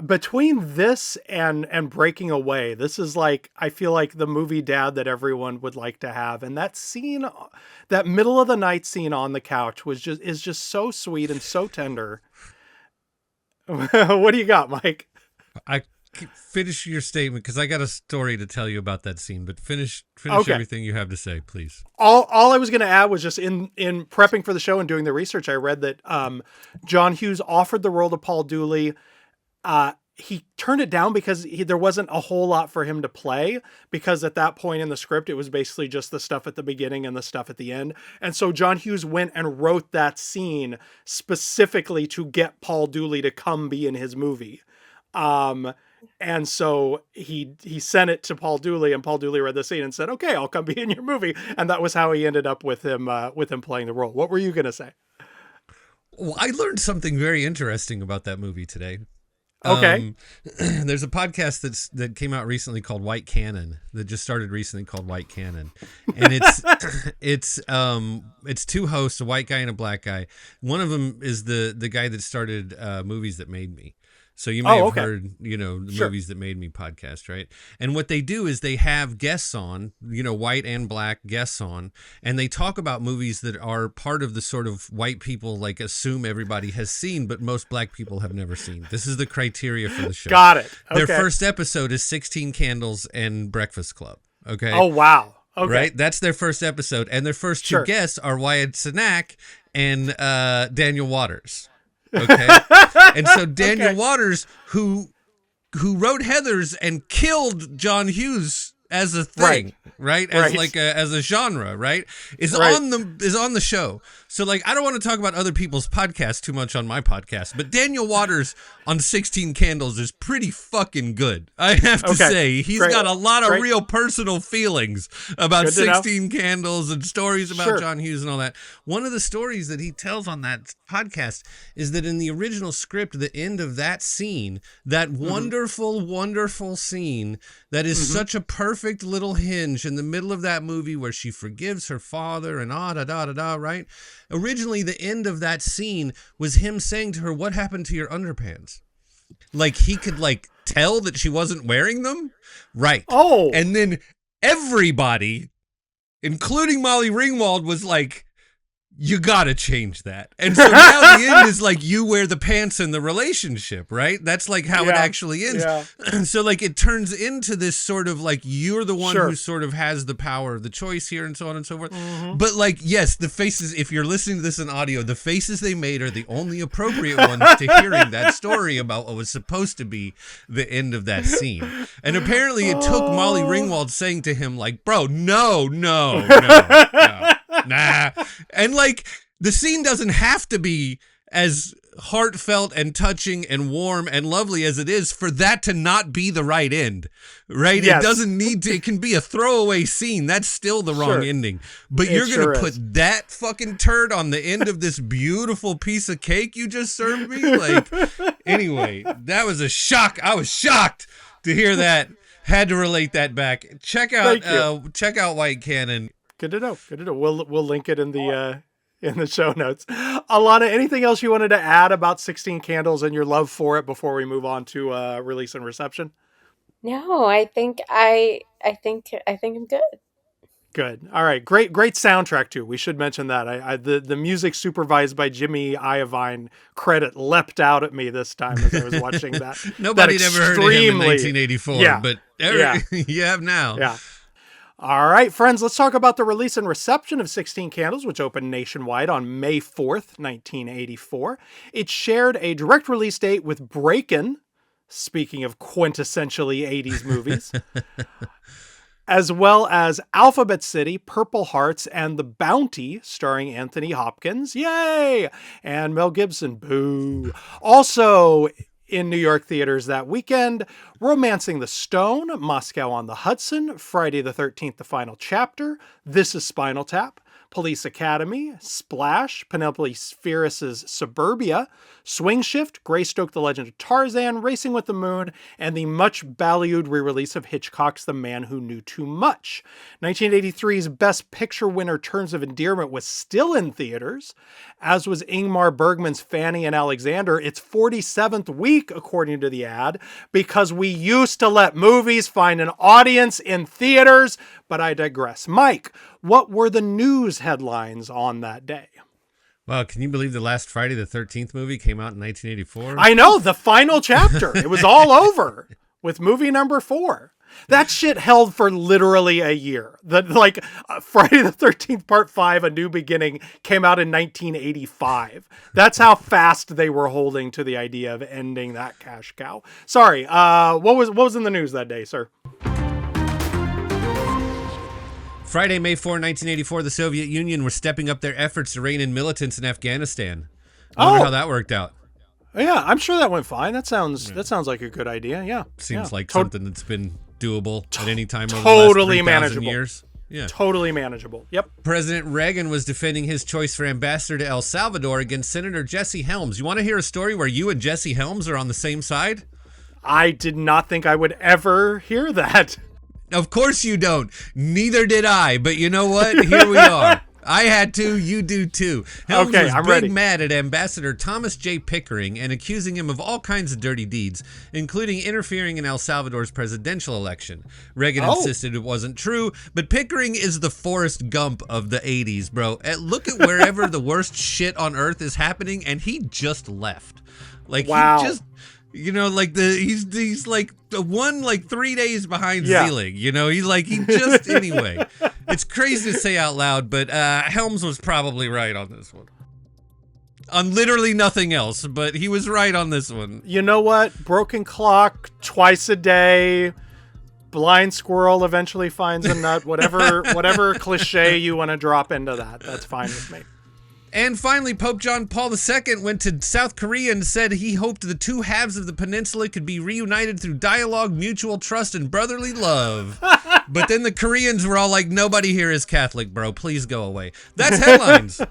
S1: Between this and Breaking Away, this is like, I feel like the movie dad that everyone would like to have. And that scene, that middle of the night scene on the couch is just so sweet and so tender. What do you got, Mike?
S2: I finish your statement because I got a story to tell you about that scene, but finish
S1: Okay.
S2: everything you have to say, please.
S1: All I was going to add was just in prepping for the show and doing the research, I read that John Hughes offered the role to Paul Dooley. He turned it down because there wasn't a whole lot for him to play, because at that point in the script, it was basically just the stuff at the beginning and the stuff at the end. And so John Hughes went and wrote that scene specifically to get Paul Dooley to come be in his movie. And so he sent it to Paul Dooley, and Paul Dooley read the scene and said, "Okay, I'll come be in your movie." And that was how he ended up with him playing the role. What were you going to say?
S2: Well, I learned something very interesting about that movie today.
S1: Okay.
S2: There's a podcast that came out recently called White Cannon, that just started recently, called White Cannon. And it's two hosts, a white guy and a black guy. One of them is the guy that started Movies That Made Me. So you may have heard, the Movies That Made Me podcast, right? And what they do is they have guests on, white and black guests on, and they talk about movies that are part of the sort of white people like assume everybody has seen, but most black people have never seen. This is the criteria for the show.
S1: Got it. Okay.
S2: Their first episode is 16 Candles and Breakfast Club. Okay.
S1: Oh, wow. Okay.
S2: Right? That's their first episode. And their first two guests are Wyatt Cenac and Daniel Waters. Okay. And so Daniel Waters, who wrote Heathers and killed John Hughes as a thing, right? As like as a genre, right? Is on the show. So like, I don't want to talk about other people's podcasts too much on my podcast, but Daniel Waters on 16 Candles is pretty fucking good. I have to say, he's got a lot of real personal feelings about 16 Candles and stories about John Hughes and all that. One of the stories that he tells on that podcast is that in the original script, the end of that scene, that wonderful, wonderful scene that is such a perfect little hinge in the middle of that movie where she forgives her father and right? Originally, the end of that scene was him saying to her, "What happened to your underpants?" Like, he could like tell that she wasn't wearing them. Right.
S1: Oh.
S2: And then everybody, including Molly Ringwald, was like, "You gotta change that." And so now the end is like, you wear the pants in the relationship, right? That's like how it actually ends. Yeah. So like, it turns into this sort of like, you're the one who sort of has the power of the choice here and so on and so forth. But like, yes, the faces, if you're listening to this in audio, the faces they made are the only appropriate ones to hearing that story about what was supposed to be the end of that scene. And apparently it took Molly Ringwald saying to him like, "Bro, no. Nah." And like, the scene doesn't have to be as heartfelt and touching and warm and lovely as it is for that to not be the right end, right? Yes. It doesn't need to, it can be a throwaway scene. That's still the wrong ending. But you're going to put that fucking turd on the end of this beautiful piece of cake you just served me? Like, anyway, that was a shock. I was shocked to hear that. Had to relate that back. Check out White Cannon.
S1: Good to know. We'll link it in the show notes. Alana, anything else you wanted to add about 16 Candles and your love for it before we move on to release and reception?
S3: No, I think I'm good.
S1: Good. All right. Great soundtrack too. We should mention that. The music supervised by Jimmy Iovine credit leapt out at me this time as I was watching that.
S2: Nobody had ever heard of him in 1984, but you have now.
S1: Yeah. All right, friends, let's talk about the release and reception of 16 Candles, which opened nationwide on May 4th, 1984. It shared a direct release date with Breakin', speaking of quintessentially 80s movies, as well as Alphabet City, Purple Hearts, and The Bounty, starring Anthony Hopkins. Yay! And Mel Gibson. Boo. Also in New York theaters that weekend, Romancing the Stone, Moscow on the Hudson, Friday the 13th, The Final Chapter, This is Spinal Tap, Police Academy, Splash, Penelope Spheeris's Suburbia, Swing Shift, Greystoke, The Legend of Tarzan, Racing with the Moon, and the much ballyhooed re-release of Hitchcock's The Man Who Knew Too Much. 1983's Best Picture winner Terms of Endearment was still in theaters, as was Ingmar Bergman's Fanny and Alexander, its 47th week, according to the ad, because we used to let movies find an audience in theaters, but I digress. Mike, what were the news headlines on that day?
S2: Wow, can you believe the last Friday the 13th movie came out in 1984?
S1: I know, the final chapter. It was all over with movie number 4. That shit held for literally a year. Friday the 13th Part 5, A New Beginning, came out in 1985. That's how fast they were holding to the idea of ending that cash cow. Sorry, what was in the news that day, sir?
S2: Friday, May 4, 1984, the Soviet Union was stepping up their efforts to rein in militants in Afghanistan. I wonder how that worked out.
S1: Yeah, I'm sure that went fine. That sounds like a good idea. Yeah.
S2: Seems like something that's been doable at any time over
S1: totally
S2: the last 3,000
S1: manageable.
S2: years. Yeah.
S1: Totally manageable. Yep.
S2: President Reagan was defending his choice for ambassador to El Salvador against Senator Jesse Helms. You want to hear a story where you and Jesse Helms are on the same side?
S1: I did not think I would ever hear that.
S2: Of course you don't. Neither did I. But you know what? Here we are. I had to. You do too. Helms was ready. Mad at Ambassador Thomas J. Pickering and accusing him of all kinds of dirty deeds, including interfering in El Salvador's presidential election. Reagan insisted it wasn't true, but Pickering is the Forrest Gump of the 80s, bro. Look at wherever the worst shit on earth is happening, and he just left. He just... he's like 3 days behind Zeeling. Anyway. It's crazy to say out loud, but Helms was probably right on this one. On literally nothing else, but he was right on this one.
S1: You know what? Broken clock, twice a day, blind squirrel eventually finds a nut, whatever cliche you want to drop into that. That's fine with me.
S2: And finally, Pope John Paul II went to South Korea and said he hoped the two halves of the peninsula could be reunited through dialogue, mutual trust, and brotherly love. But then the Koreans were all like, nobody here is Catholic, bro. Please go away. That's headlines.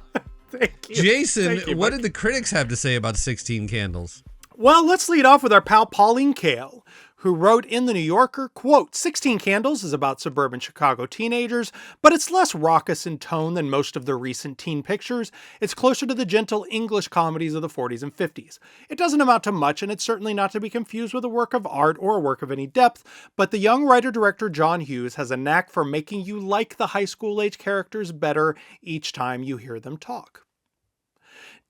S1: Thank you.
S2: Jason, what did the critics have to say about 16 Candles?
S1: Well, let's lead off with our pal Pauline Kael, who wrote in The New Yorker, quote, 16 Candles is about suburban Chicago teenagers, but it's less raucous in tone than most of the recent teen pictures. It's closer to the gentle English comedies of the 40s and 50s. It doesn't amount to much, and it's certainly not to be confused with a work of art or a work of any depth, but the young writer-director John Hughes has a knack for making you like the high school-age characters better each time you hear them talk.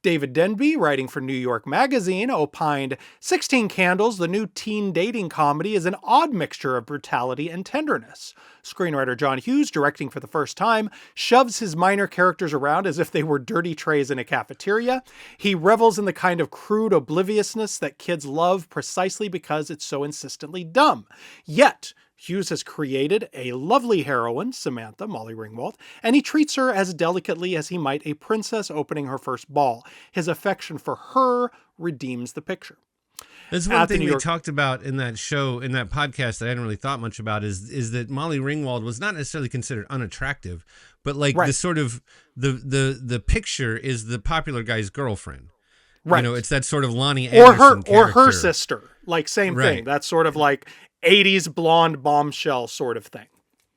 S1: David Denby, writing for New York Magazine, opined, 16 Candles, the new teen dating comedy, is an odd mixture of brutality and tenderness. Screenwriter John Hughes, directing for the first time, shoves his minor characters around as if they were dirty trays in a cafeteria. He revels in the kind of crude obliviousness that kids love precisely because it's so insistently dumb. Yet, Hughes has created a lovely heroine, Samantha, Molly Ringwald, and he treats her as delicately as he might a princess opening her first ball. His affection for her redeems the picture.
S2: That's one thing we talked about in that show, in that podcast that I hadn't really thought much about is that Molly Ringwald was not necessarily considered unattractive, but the sort of the picture is the popular guy's girlfriend. Right. It's that sort of Lonnie Anderson character.
S1: Or her sister. Same thing. That's sort of 80s blonde bombshell sort of thing.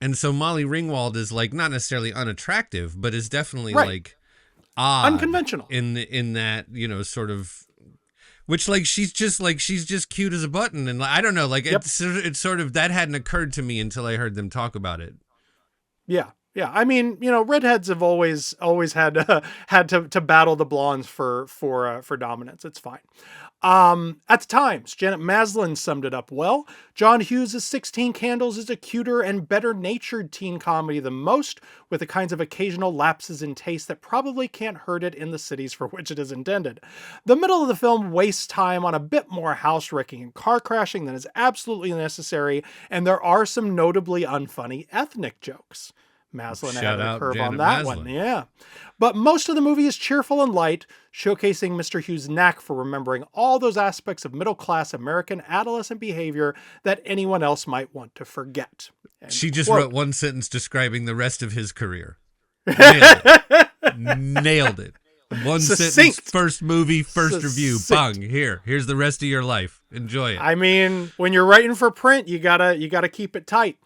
S2: And so Molly Ringwald is not necessarily unattractive, but is definitely odd,
S1: unconventional
S2: in that, sort of, which she's just cute as a button. And I don't know, it's sort of, that hadn't occurred to me until I heard them talk about it.
S1: Yeah. Yeah, I mean, redheads have always had had to battle the blondes for dominance. It's fine. At the Times, Janet Maslin summed it up well. John Hughes' 16 Candles is a cuter and better-natured teen comedy than most, with the kinds of occasional lapses in taste that probably can't hurt it in the cities for which it is intended. The middle of the film wastes time on a bit more house wrecking and car crashing than is absolutely necessary, and there are some notably unfunny ethnic jokes. Maslin ahead of the curve on that one. Yeah. But most of the movie is cheerful and light, showcasing Mr. Hughes' knack for remembering all those aspects of middle-class American adolescent behavior that anyone else might want to forget.
S2: She just wrote one sentence describing the rest of his career. Nailed it. Nailed it. One sentence, first movie, first review. Bang, here's the rest of your life. Enjoy it.
S1: I mean, when you're writing for print, you gotta keep it tight.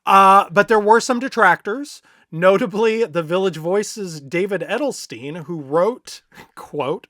S1: But there were some detractors, notably the Village Voice's David Edelstein, who wrote, quote,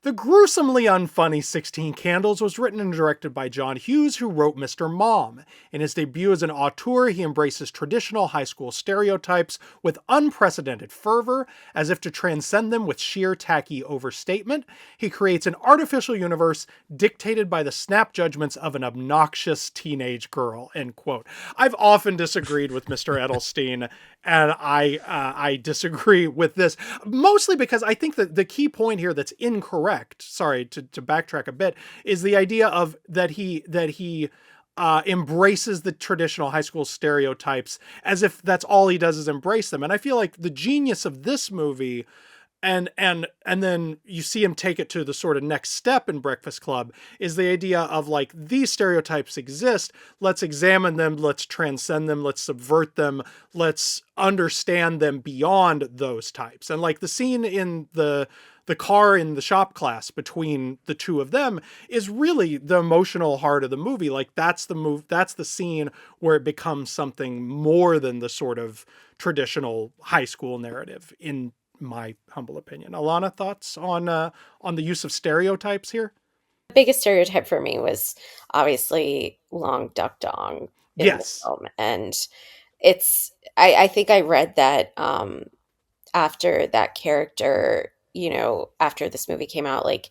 S1: "The gruesomely unfunny 16 Candles was written and directed by John Hughes, who wrote Mr. Mom. In his debut as an auteur, he embraces traditional high school stereotypes with unprecedented fervor, as if to transcend them with sheer tacky overstatement. He creates an artificial universe dictated by the snap judgments of an obnoxious teenage girl," end quote. I've often disagreed with Mr. Edelstein, and I disagree with this, mostly because I think that the key point here that's incorrect, sorry to backtrack a bit, is the idea of that he embraces the traditional high school stereotypes as if that's all he does is embrace them. And I feel like the genius of this movie, and then you see him take it to the sort of next step in Breakfast Club, is the idea of like, these stereotypes exist. Let's examine them. Let's transcend them. Let's subvert them. Let's understand them beyond those types. And like the scene in the car in the shop class between the two of them is really the emotional heart of the movie. Like that's the scene where it becomes something more than the sort of traditional high school narrative, in my humble opinion. Ilana, thoughts on the use of stereotypes here?
S3: The biggest stereotype for me was obviously Long Duck Dong in the film. And I think I read that after that character, after this movie came out, like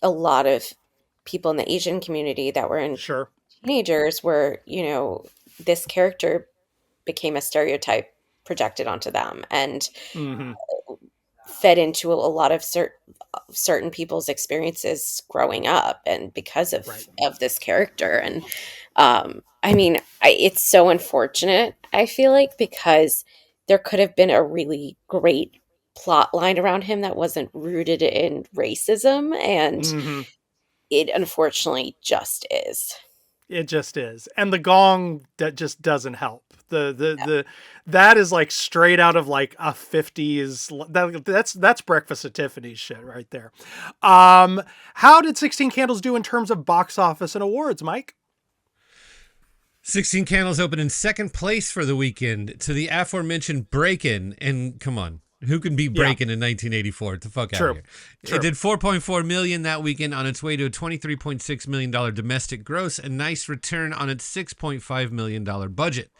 S3: a lot of people in the Asian community that were in teenagers were, this character became a stereotype projected onto them and fed into a lot of certain people's experiences growing up, and because of this character. And I mean, it's so unfortunate, I feel like, because there could have been a really great plot line around him that wasn't rooted in racism, and it unfortunately just is.
S1: It just is. And the gong, that just doesn't help. That is like straight out of like a 50s. That's Breakfast at Tiffany's shit right there. How did 16 Candles do in terms of box office and awards, Mike?
S2: 16 Candles opened in second place for the weekend to the aforementioned Breakin'. And come on, who can beat Breakin' in 1984? Get the fuck out of here. It did $4.4 million that weekend on its way to a $23.6 million domestic gross, a nice return on its $6.5 million budget.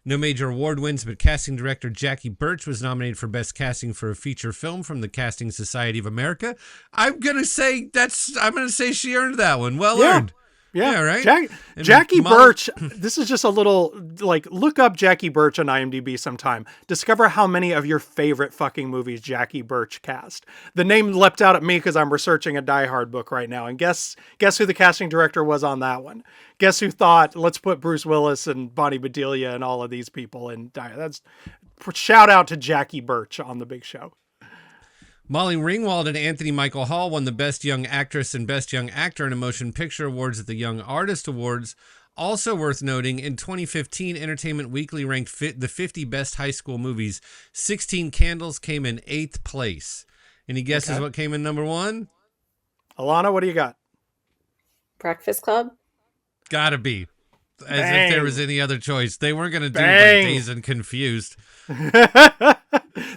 S2: No major award wins, but casting director Jackie Birch was nominated for Best Casting for a Feature Film from the Casting Society of America. I'm gonna say she earned that one. Well earned.
S1: Yeah,
S2: right?
S1: Jackie Birch, this is just a little, like, look up Jackie Birch on IMDb sometime. Discover how many of your favorite fucking movies Jackie Birch cast. The name leapt out at me because I'm researching a Die Hard book right now. And guess who the casting director was on that one? Guess who thought, let's put Bruce Willis and Bonnie Bedelia and all of these people in Die Hard. That's shout out to Jackie Birch on The Big Show.
S2: Molly Ringwald and Anthony Michael Hall won the Best Young Actress and Best Young Actor in a Motion Picture Awards at the Young Artist Awards. Also worth noting, in 2015, Entertainment Weekly ranked the 50 best high school movies. 16 Candles came in 8th place. Any guesses what came in number 1?
S1: Ilana, what do you got?
S3: Breakfast Club?
S2: Gotta be. As if there was any other choice. They weren't going to do like Dazed and Confused.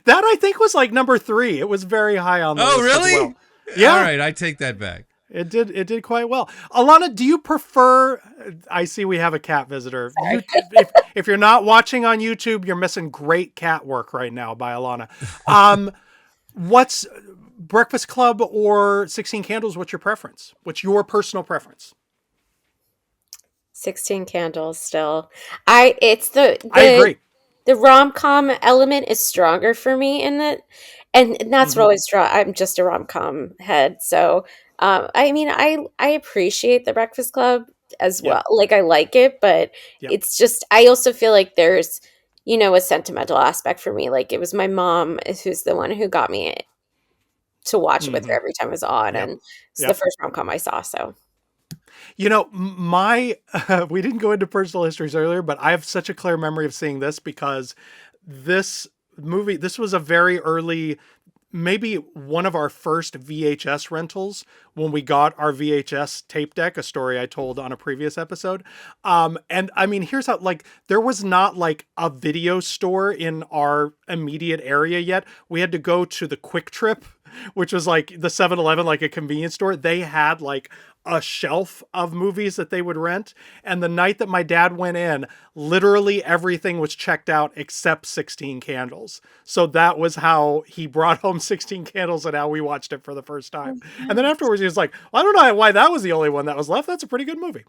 S1: That I think was like number 3. It was very high on the list.
S2: Oh, really?
S1: As well. Yeah.
S2: All right, I take that back.
S1: It did quite well. Alana, do you prefer? I see we have a cat visitor. If you're not watching on YouTube, you're missing great cat work right now by Alana. What's Breakfast Club or 16 Candles? What's your preference? What's your personal preference?
S3: 16 Candles still. It's the
S1: I agree.
S3: The rom-com element is stronger for me in that, and that's what always draw. I'm just a rom-com head, so I mean, I appreciate The Breakfast Club as well. Like, I like it, but it's just, I also feel like there's, a sentimental aspect for me. Like, it was my mom who's the one who got me to watch it with her every time it was on, and it's the first rom-com I saw. So,
S1: we didn't go into personal histories earlier, but I have such a clear memory of seeing this because this was a very early, maybe one of our first VHS rentals when we got our VHS tape deck, a story I told on a previous episode. And I mean, here's how, like, there was not like a video store in our immediate area yet. We had to go to the Quick Trip, which was like the 7-Eleven, like a convenience store. They had like a shelf of movies that they would rent. And the night that my dad went in, literally everything was checked out except 16 Candles. So that was how he brought home 16 Candles and how we watched it for the first time. And then afterwards he was like, well, I don't know why that was the only one that was left. That's a pretty good movie.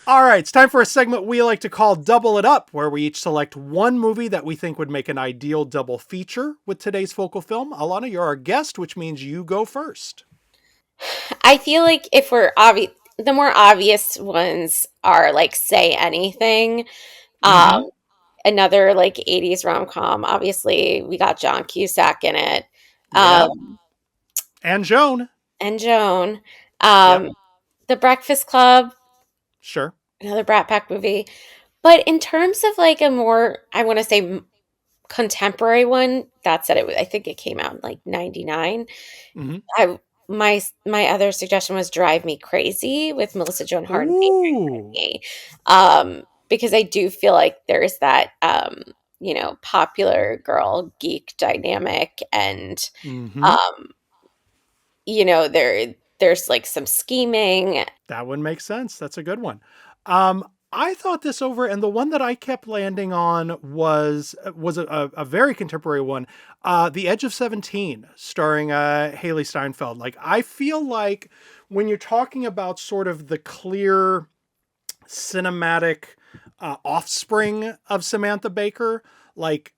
S1: All right, it's time for a segment we like to call Double It Up, where we each select one movie that we think would make an ideal double feature with today's focal film. Alana, you're our guest, which means you go first.
S3: I feel like if we're the more obvious ones are like Say Anything. Another like 80s rom-com. Obviously, we got John Cusack in it.
S1: And Joan.
S3: The Breakfast Club.
S1: Sure.
S3: Another Brat Pack movie. But in terms of like a more, I want to say, contemporary one, that said, I think it came out in like 99. My other suggestion was Drive Me Crazy with Melissa Joan Hart. Because I do feel like there's that popular girl geek dynamic, and there's like some scheming.
S1: That one makes sense. That's a good one. I thought this over, and the one that I kept landing on was a very contemporary one, The Edge of 17, starring Haley Steinfeld. Like, I feel like when you're talking about sort of the clear cinematic offspring of Samantha Baker, like,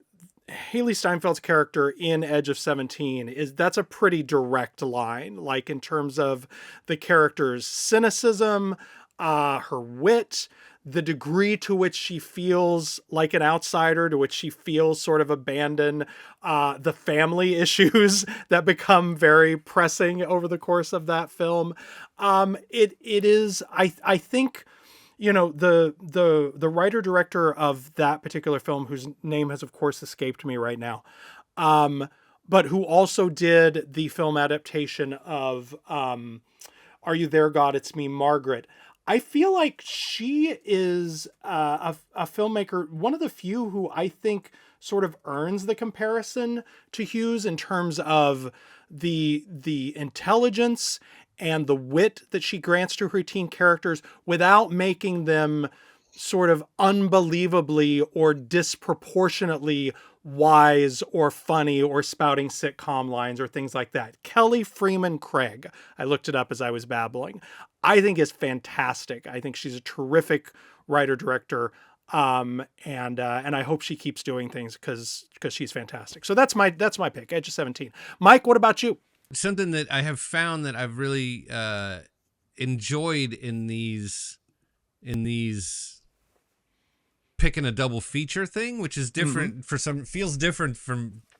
S1: Haley Steinfeld's character in Edge of 17 that's a pretty direct line, like in terms of the character's cynicism, her wit, the degree to which she feels like an outsider, to which she feels sort of abandoned, the family issues that become very pressing over the course of that film. It is, I think, the writer director of that particular film, whose name has of course escaped me right now, but who also did the film adaptation of Are You There, God? It's Me, Margaret. I feel like she is a filmmaker, one of the few who I think sort of earns the comparison to Hughes in terms of the intelligence and the wit that she grants to her teen characters without making them sort of unbelievably or disproportionately wise or funny or spouting sitcom lines or things like that. Kelly Freeman Craig, I looked it up as I was babbling, I think is fantastic. I think she's a terrific writer-director, and I hope she keeps doing things because she's fantastic. So that's my pick, Edge of 17. Mike, what about you?
S2: Something that I have found that I've really enjoyed in these picking a double feature thing, which is different for some, feels different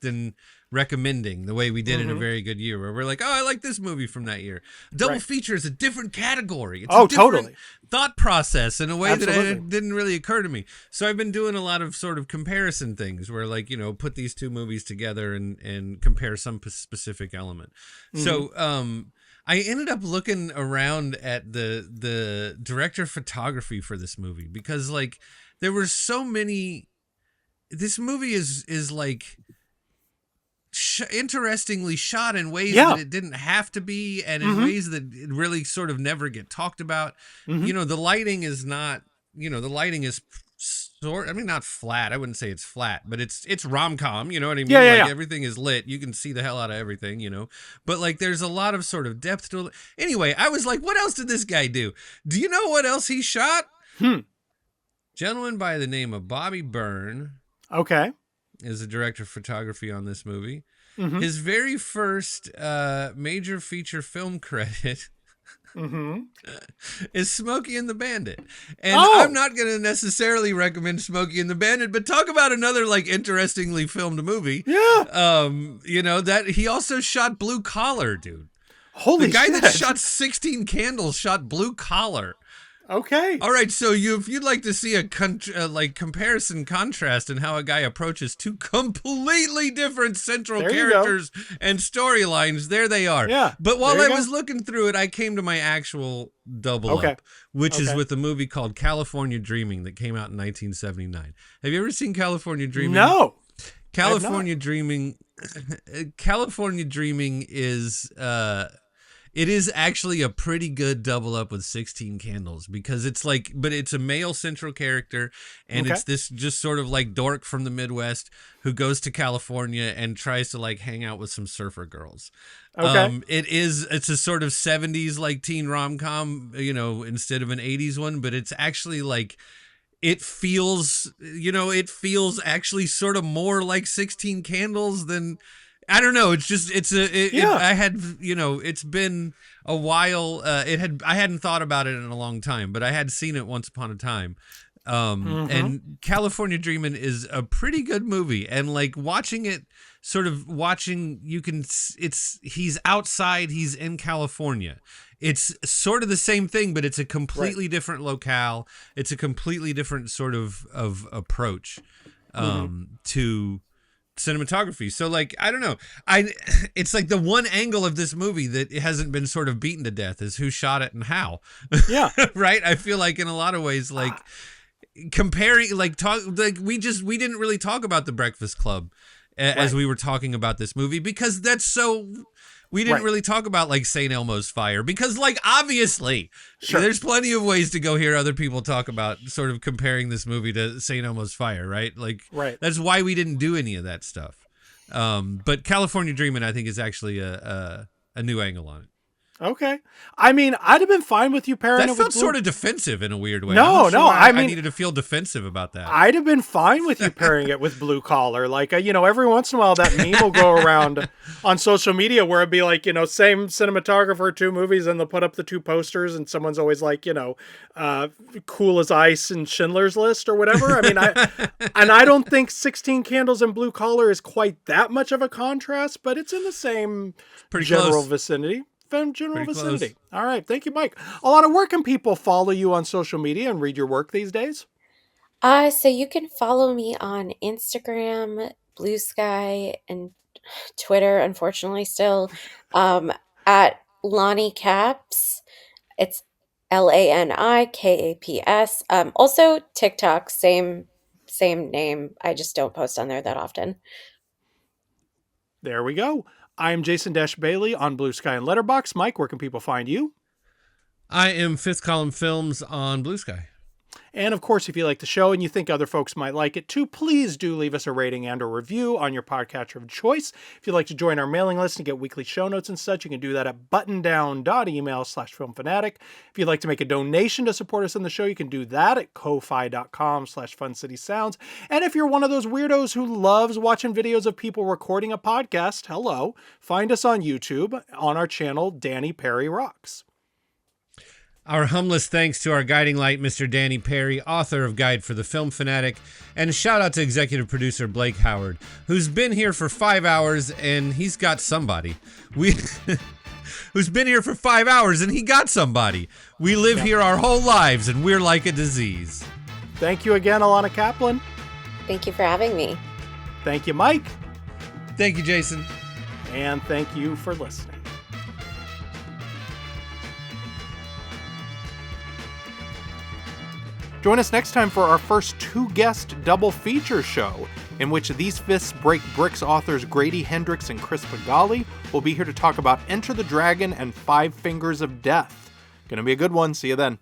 S2: than recommending the way we did in A Very Good Year, where we're like, oh, I like this movie from that year. Double feature is a different category. It's a different thought process in a way that didn't really occur to me. So I've been doing a lot of sort of comparison things where, like, put these two movies together and compare some specific element. So I ended up looking around at the director of photography for this movie because, like, there were so many. This movie is like interestingly shot in ways
S1: Yeah.
S2: that it didn't have to be, and in ways that it really sort of never get talked about. You know, the lighting is not, you know, the lighting is I mean, not flat. I wouldn't say it's flat, but it's rom-com, you know what I mean?
S1: Yeah.
S2: Everything is lit. You can see the hell out of everything, you know? But like, there's a lot of sort of depth to it. Anyway, I was like, what else did this guy do? Do you know what else he shot? Gentleman by the name of Bobby Byrne.
S1: Okay.
S2: Is the director of photography on this movie. His very first major feature film credit is Smokey and the Bandit. And I'm not going to necessarily recommend Smokey and the Bandit, but talk about another like interestingly filmed movie.
S1: Yeah.
S2: You know, that he also shot Blue Collar, dude.
S1: Holy
S2: shit. The guy
S1: shit.
S2: that shot 16 Candles shot Blue Collar.
S1: Okay.
S2: All right, so if you'd like to see a comparison contrast in how a guy approaches two completely different central characters and storylines, there they are.
S1: Yeah.
S2: But while I was looking through it, I came to my actual double up, which is with a movie called California Dreaming that came out in 1979. Have you ever seen California Dreaming?
S1: No.
S2: California Dreaming. California Dreaming is. It is actually a pretty good double up with 16 Candles because it's like, but it's a male central character and it's this just sort of like dork from the Midwest who goes to California and tries to like hang out with some surfer girls. It's a sort of 70s like teen rom-com, you know, instead of an 80s one, but it's actually like, it feels actually sort of more like 16 Candles than, I don't know. It's just, I had, you know, it's been a while. I hadn't thought about it in a long time, but I had seen it once upon a time. And California Dreamin' is a pretty good movie. And like watching it, he's outside, he's in California. It's sort of the same thing, but it's a completely different locale. It's a completely different sort of approach to cinematography. So like, I don't know. It's like the one angle of this movie that hasn't been sort of beaten to death is who shot it and how.
S1: Yeah.
S2: Right? I feel like in a lot of ways, like comparing, we didn't really talk about The Breakfast Club as we were talking about this movie because we didn't really talk about like St. Elmo's Fire because like obviously there's plenty of ways to go hear other people talk about sort of comparing this movie to St. Elmo's Fire, right? Like that's why we didn't do any of that stuff. But California Dreamin' I think is actually a new angle on it.
S1: Okay. I mean, I'd have been fine with you pairing it with
S2: felt sort of defensive in a weird way.
S1: I mean,
S2: I needed to feel defensive about that.
S1: I'd have been fine with you pairing it with Blue Collar. Like, you know, every once in a while that meme will go around on social media where it'd be like, you know, same cinematographer, two movies, and they'll put up the two posters and someone's always like, you know, Cool as Ice and Schindler's List or whatever. I mean, I don't think 16 Candles and Blue Collar is quite that much of a contrast, but it's in the same general vicinity. General vicinity. All right. Thank you, Mike. Ilana, where can people follow you on social media and read your work these days?
S3: So you can follow me on Instagram, Blue Sky, and Twitter, unfortunately, still, at Lonnie Caps. It's LANIKAPS. Also TikTok, same name. I just don't post on there that often.
S1: There we go. I'm Jason Bailey on Blue Sky and Letterboxd. Mike, where can people find you?
S2: I am Fifth Column Films on Blue Sky.
S1: And of course, if you like the show and you think other folks might like it too, please do leave us a rating and a review on your podcatcher of choice. If you'd like to join our mailing list and get weekly show notes and such, you can do that at buttondown.email/filmfanatic. If you'd like to make a donation to support us in the show, you can do that at ko-fi.com/funcitysounds. And if you're one of those weirdos who loves watching videos of people recording a podcast, hello, find us on YouTube on our channel, Danny Perry Rocks.
S2: Our humblest thanks to our guiding light, Mr. Danny Perry, author of Guide for the Film Fanatic, and shout out to executive producer Blake Howard, who's been here for 5 hours and he's got somebody. Who's been here for 5 hours and he got somebody. We live here our whole lives and we're like a disease.
S1: Thank you again, Ilana Kaplan.
S3: Thank you for having me.
S1: Thank you, Mike.
S2: Thank you, Jason.
S1: And thank you for listening. Join us next time for our first two-guest double feature show. in which These Fists Break Bricks authors Grady Hendrix and Chris Pagali will be here to talk about Enter the Dragon and Five Fingers of Death. Gonna be a good one. See you then.